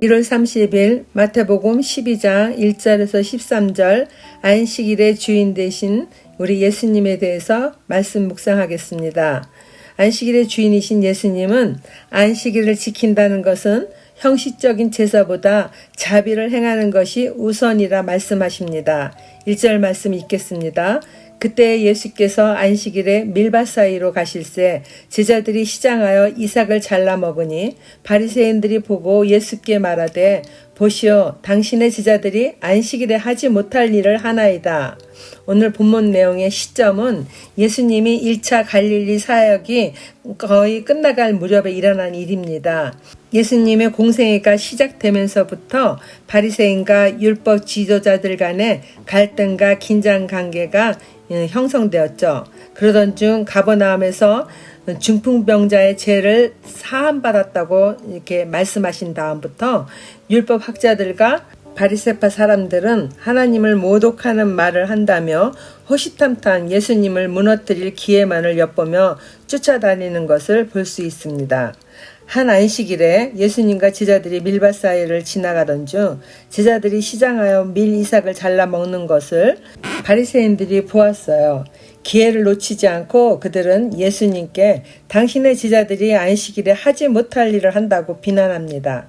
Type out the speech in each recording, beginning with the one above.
1월 30일 마태복음 12장 1절에서 13절 안식일의 주인 되신 우리 예수님에 대해서 말씀 묵상하겠습니다. 안식일의 주인이신 예수님은 안식일을 지킨다는 것은 형식적인 제사보다 자비를 행하는 것이 우선이라 말씀하십니다. 1절 말씀 읽겠습니다. 그때 예수께서 안식일에 밀밭 사이로 가실새 제자들이 시장하여 이삭을 잘라 먹으니 바리새인들이 보고 예수께 말하되 보시오, 당신의 제자들이 안식일에 하지 못할 일을 하나이다. 오늘 본문 내용의 시점은 예수님이 1차 갈릴리 사역이 거의 끝나갈 무렵에 일어난 일입니다. 예수님의 공생애가 시작되면서부터 바리새인과 율법 지도자들 간의 갈등과 긴장 관계가 형성되었죠. 그러던 중 가버나움에서 중풍병자의 죄를 사함받았다고 이렇게 말씀하신 다음부터 율법 학자들과 바리새파 사람들은 하나님을 모독하는 말을 한다며 호시탐탐 예수님을 무너뜨릴 기회만을 엿보며 쫓아다니는 것을 볼 수 있습니다. 한 안식일에 예수님과 제자들이 밀밭 사이를 지나가던 중 제자들이 시장하여 밀 이삭을 잘라 먹는 것을 바리새인들이 보았어요. 기회를 놓치지 않고 그들은 예수님께 당신의 제자들이 안식일에 하지 못할 일을 한다고 비난합니다.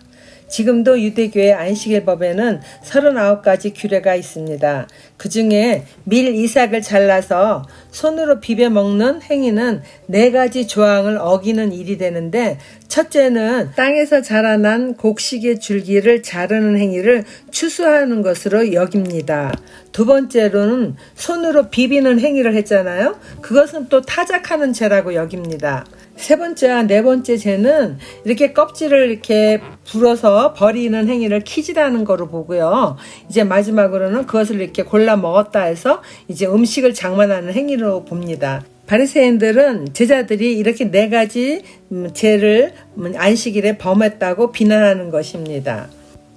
지금도 유대교의 안식일 법에는 39가지 규례가 있습니다. 그 중에 밀 이삭을 잘라서 손으로 비벼 먹는 행위는 4가지 조항을 어기는 일이 되는데, 첫째는 땅에서 자라난 곡식의 줄기를 자르는 행위를 추수하는 것으로 여깁니다. 두 번째로는 손으로 비비는 행위를 했잖아요. 그것은 또 타작하는 죄라고 여깁니다. 세 번째와 네 번째 죄는 이렇게 껍질을 이렇게 불어서 버리는 행위를 키질하는 거로 보고요. 이제 마지막으로는 그것을 이렇게 골라 먹었다 해서 이제 음식을 장만하는 행위로 봅니다. 바리새인들은 제자들이 이렇게 4가지 죄를 안식일에 범했다고 비난하는 것입니다.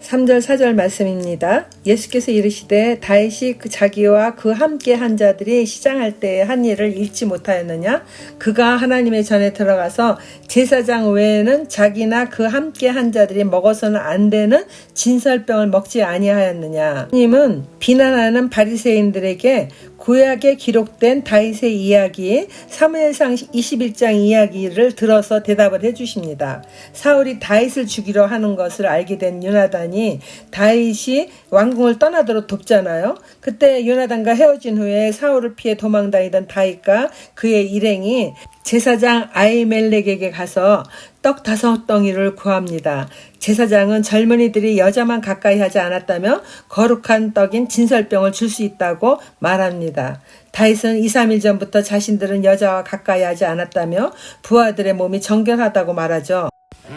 3절 4절 말씀입니다. 예수께서 이르시되 다윗이 자기와 그 함께 한 자들이 시장할 때에 한 일을 잊지 못하였느냐? 그가 하나님의 전에 들어가서 제사장 외에는 자기나 그 함께 한 자들이 먹어서는 안 되는 진설병을 먹지 아니하였느냐? 주님은 비난하는 바리새인들에게 구약에 기록된 다윗의 이야기, 사무엘상 21장 이야기를 들어서 대답을 해주십니다. 사울이 다윗을 죽이려 하는 것을 알게 된 요나단이 다윗이 왕궁을 떠나도록 돕잖아요. 그때 요나단과 헤어진 후에 사울을 피해 도망다니던 다윗과 그의 일행이 제사장 아히멜렉에게 가서 떡 5덩이를 구합니다. 제사장은 젊은이들이 여자만 가까이 하지 않았다며 거룩한 떡인 진설병을 줄 수 있다고 말합니다. 다윗은 2-3일 전부터 자신들은 여자와 가까이 하지 않았다며 부하들의 몸이 정결하다고 말하죠.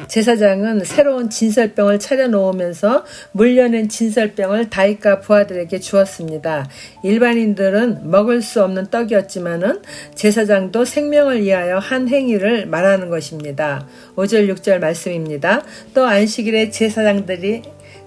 제사장은 새로운 진설병을 차려놓으면서 물려낸 진설병을 다윗과 부하들에게 주었습니다. 일반인들은 먹을 수 없는 떡이었지만은 제사장도 생명을 위하여 한 행위를 말하는 것입니다. 5절 6절 말씀입니다. 또 안식일에 제사장들이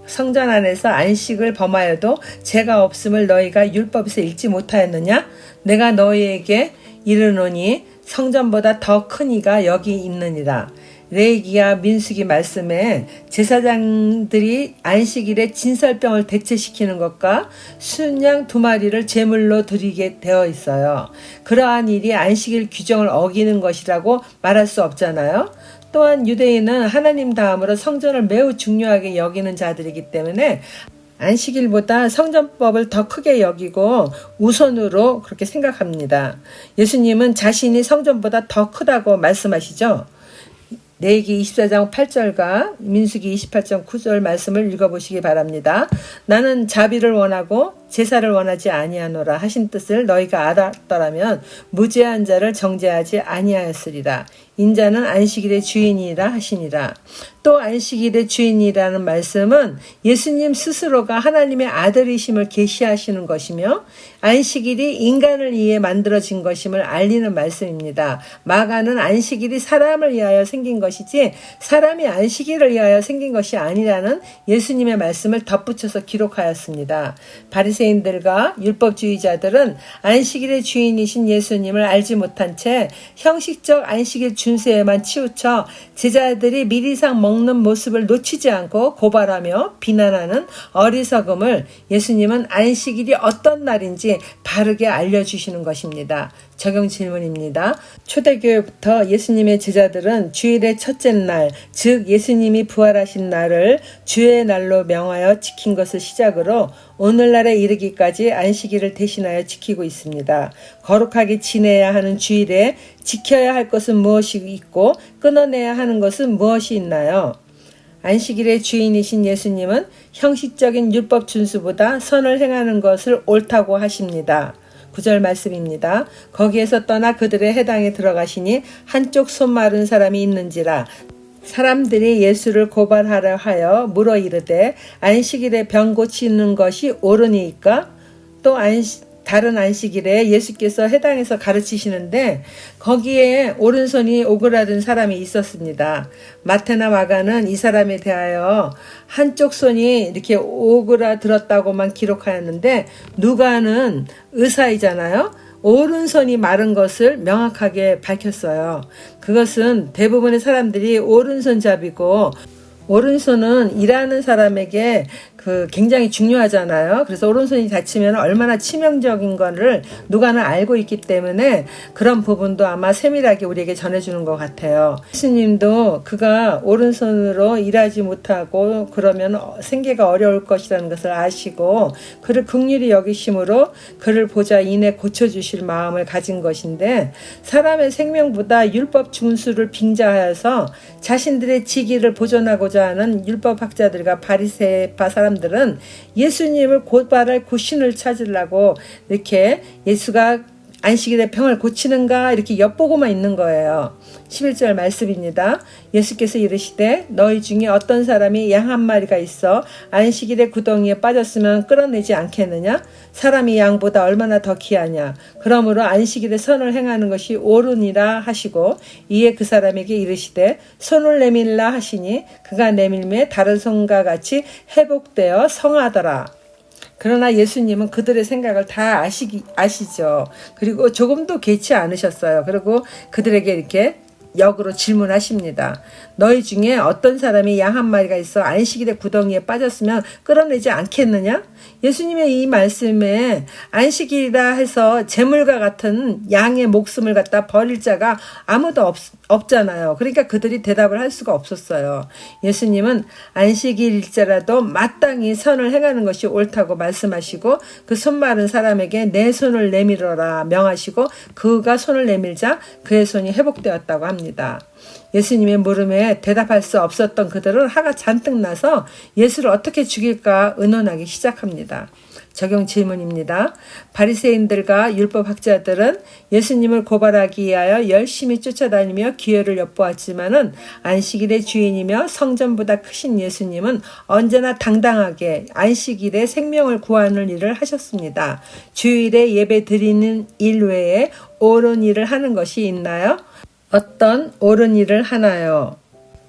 성전 안에서 안식을 범하여도 죄가 없음을 너희가 율법에서 읽지 못하였느냐? 내가 너희에게 이르노니 성전보다 더 큰 이가 여기 있느니라. 레위기와 민수기 말씀에 제사장들이 안식일에 진설병을 대체시키는 것과 순양 2마리를 제물로 드리게 되어 있어요. 그러한 일이 안식일 규정을 어기는 것이라고 말할 수 없잖아요. 또한 유대인은 하나님 다음으로 성전을 매우 중요하게 여기는 자들이기 때문에 안식일보다 성전법을 더 크게 여기고 우선으로 그렇게 생각합니다. 예수님은 자신이 성전보다 더 크다고 말씀하시죠. 레위기 24장 8절과 민수기 28장 9절 말씀을 읽어보시기 바랍니다. 나는 자비를 원하고 제사를 원하지 아니하노라 하신 뜻을 너희가 알았더라면 무죄한 자를 정죄하지 아니하였으리라. 인자는 안식일의 주인이라 하시니라. 또 안식일의 주인이라는 말씀은 예수님 스스로가 하나님의 아들이심을 계시하시는 것이며 안식일이 인간을 위해 만들어진 것임을 알리는 말씀입니다. 마가는 안식일이 사람을 위하여 생긴 것이지 사람이 안식일을 위하여 생긴 것이 아니라는 예수님의 말씀을 덧붙여서 기록하였습니다. 바리새인들은 바리새인들과 율법주의자들은 안식일의 주인이신 예수님을 알지 못한 채 형식적 안식일 준수에만 치우쳐 제자들이 미리상 먹는 모습을 놓치지 않고 고발하며 비난하는 어리석음을 예수님은 안식일이 어떤 날인지 바르게 알려주시는 것입니다. 적용 질문입니다. 초대교회부터 예수님의 제자들은 주일의 첫째 날, 즉 예수님이 부활하신 날을 주의 날로 명하여 지킨 것을 시작으로 오늘날에 이르기까지 안식일을 대신하여 지키고 있습니다. 거룩하게 지내야 하는 주일에 지켜야 할 것은 무엇이 있고 끊어내야 하는 것은 무엇이 있나요? 안식일의 주인이신 예수님은 형식적인 율법 준수보다 선을 행하는 것을 옳다고 하십니다. 9절 말씀입니다. 거기에서 떠나 그들의 해당에 들어가시니 한쪽 손 마른 사람이 있는지라. 사람들이 예수를 고발하려 하여 물어 이르되 안식일에 병 고치는 것이 옳으니까? 또 다른 안식일에 예수께서 해당해서 가르치시는데 거기에 오른손이 오그라든 사람이 있었습니다. 마태나 마가는 이 사람에 대하여 한쪽 손이 이렇게 오그라들었다고만 기록하였는데 누가는 의사이잖아요. 오른손이 마른 것을 명확하게 밝혔어요. 그것은 대부분의 사람들이 오른손잡이고 오른손은 일하는 사람에게 굉장히 중요하잖아요. 그래서 오른손이 다치면 얼마나 치명적인 거를 누가는 알고 있기 때문에 그런 부분도 아마 세밀하게 우리에게 전해주는 것 같아요. 예수님도 그가 오른손으로 일하지 못하고 그러면 생계가 어려울 것이라는 것을 아시고 그를 긍휼히 여기심으로 그를 보자 이내 고쳐주실 마음을 가진 것인데 사람의 생명보다 율법 준수를 빙자하여서 자신들의 직위를 보존하고자 하는 율법학자들과 바리새파 사람들은 예수님을 고발할 구신을 찾으려고 이렇게 예수가 안식일에 병을 고치는가 이렇게 엿보고만 있는 거예요. 11절 말씀입니다. 예수께서 이르시되 너희 중에 어떤 사람이 양 한 마리가 있어 안식일에 구덩이에 빠졌으면 끌어내지 않겠느냐? 사람이 양보다 얼마나 더 귀하냐? 그러므로 안식일에 선을 행하는 것이 옳으니라 하시고 이에 그 사람에게 이르시되 손을 내밀라 하시니 그가 내밀매 다른 손과 같이 회복되어 성하더라. 그러나 예수님은 그들의 생각을 다 아시죠. 그리고 조금도 개치 않으셨어요. 그리고 그들에게 이렇게 역으로 질문하십니다. 너희 중에 어떤 사람이 양 한 마리가 있어 안식일에 구덩이에 빠졌으면 끌어내지 않겠느냐? 예수님의 이 말씀에 안식일이라 해서 재물과 같은 양의 목숨을 갖다 버릴 자가 아무도 없잖아요. 그러니까 그들이 대답을 할 수가 없었어요. 예수님은 안식일일자라도 마땅히 선을 행하는 것이 옳다고 말씀하시고 그 손 마른 사람에게 내 손을 내밀어라 명하시고 그가 손을 내밀자 그의 손이 회복되었다고 합니다. 예수님의 물음에 대답할 수 없었던 그들은 화가 잔뜩 나서 예수를 어떻게 죽일까 의논하기 시작합니다. 적용 질문입니다. 바리새인들과 율법학자들은 예수님을 고발하기 위하여 열심히 쫓아다니며 기회를 엿보았지만은 안식일의 주인이며 성전보다 크신 예수님은 언제나 당당하게 안식일에 생명을 구하는 일을 하셨습니다. 주일에 예배 드리는 일 외에 옳은 일을 하는 것이 있나요? 어떤 옳은 일을 하나요?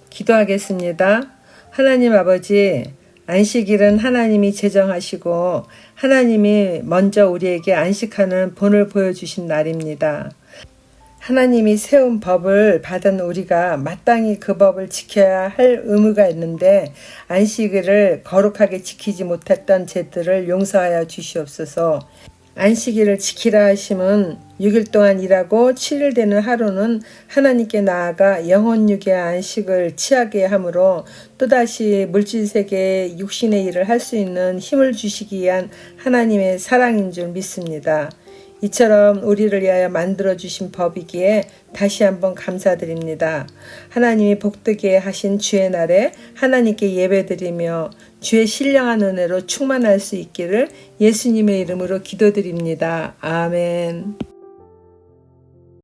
기도하겠습니다. 하나님 아버지, 안식일은 하나님이 제정하시고 하나님이 먼저 우리에게 안식하는 본을 보여주신 날입니다. 하나님이 세운 법을 받은 우리가 마땅히 그 법을 지켜야 할 의무가 있는데 안식일을 거룩하게 지키지 못했던 죄들을 용서하여 주시옵소서. 안식일을 지키라 하심은 6일 동안 일하고 7일 되는 하루는 하나님께 나아가 영혼육의 안식을 취하게 하므로 또다시 물질세계의 육신의 일을 할 수 있는 힘을 주시기 위한 하나님의 사랑인 줄 믿습니다. 이처럼 우리를 위하여 만들어주신 법이기에 다시 한번 감사드립니다. 하나님이 복되게 하신 주의 날에 하나님께 예배드리며 주의 신령한 은혜로 충만할 수 있기를 예수님의 이름으로 기도드립니다. 아멘.